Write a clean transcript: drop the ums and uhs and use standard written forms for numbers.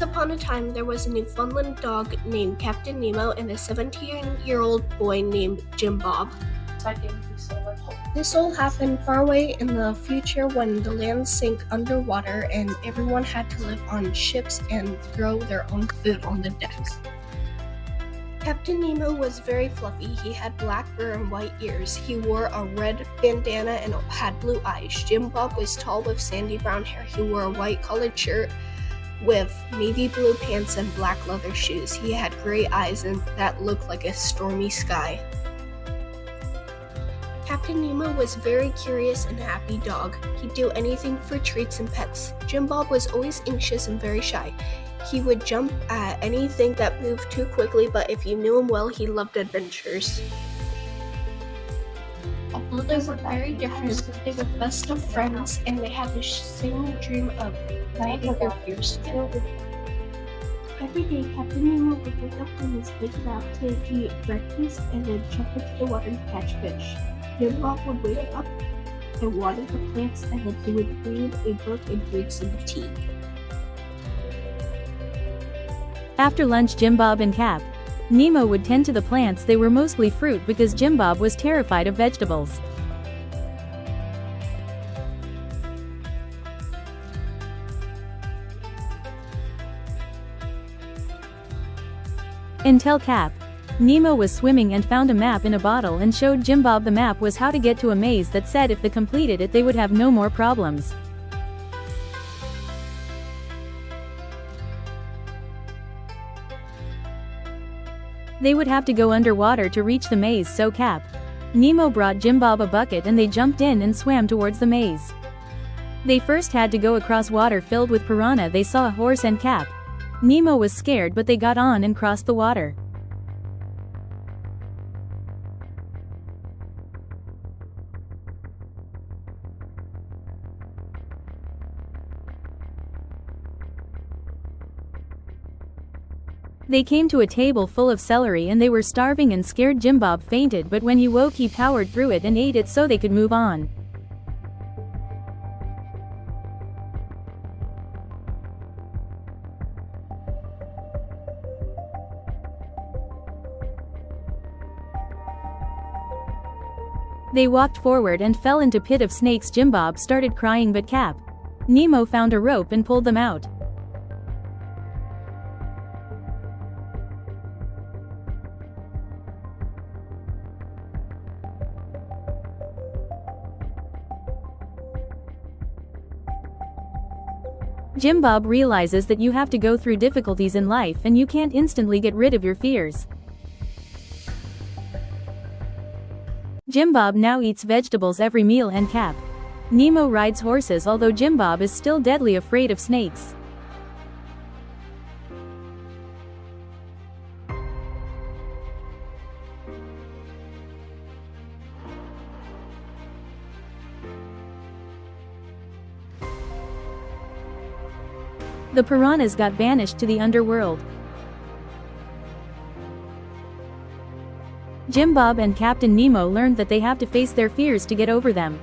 Once upon a time, there was a Newfoundland dog named Captain Nemo and a 17-year-old boy named Jim Bob. This all happened far away in the future when the land sank underwater and everyone had to live on ships and grow their own food on the decks. Captain Nemo was very fluffy. He had black fur and white ears. He wore a red bandana and had blue eyes. Jim Bob was tall with sandy brown hair. He wore a white collared shirt with navy blue pants and black leather shoes. He had gray eyes and that looked like a stormy sky. Captain Nemo was a very curious and happy dog. He'd do anything for treats and pets. Jim Bob was always anxious and very shy. He would jump at anything that moved too quickly, but if you knew him well, he loved adventures. Although they were very different, they were best of friends, and they had the same dream of fighting their fears together. Every day, Captain Nemo would wake up from his big nap to eat breakfast and then jump into the water to catch fish. Jim Bob would wake up and water the plants, and then he would read a book and drink some tea. After lunch, Jim Bob and Cap Nemo would tend to the plants. They were mostly fruit because Jim Bob was terrified of vegetables. Until Cap Nemo was swimming and found a map in a bottle and showed Jim Bob the map was how to get to a maze that said if they completed it they would have no more problems. They would have to go underwater to reach the maze, so Cap Nemo brought Jim Bob a bucket and they jumped in and swam towards the maze. They first had to go across water filled with piranha. They saw a horse and Cap Nemo was scared, but they got on and crossed the water. They came to a table full of celery and they were starving and scared. Jim Bob fainted, but when he woke he powered through it and ate it so they could move on. They walked forward and fell into a pit of snakes. Jim Bob started crying, but Cap Nemo found a rope and pulled them out. Jim Bob realizes that you have to go through difficulties in life and you can't instantly get rid of your fears. Jim Bob now eats vegetables every meal and Cap Nemo rides horses, although Jim Bob is still deadly afraid of snakes. The piranhas got banished to the underworld. Jim Bob and Captain Nemo learned that they have to face their fears to get over them.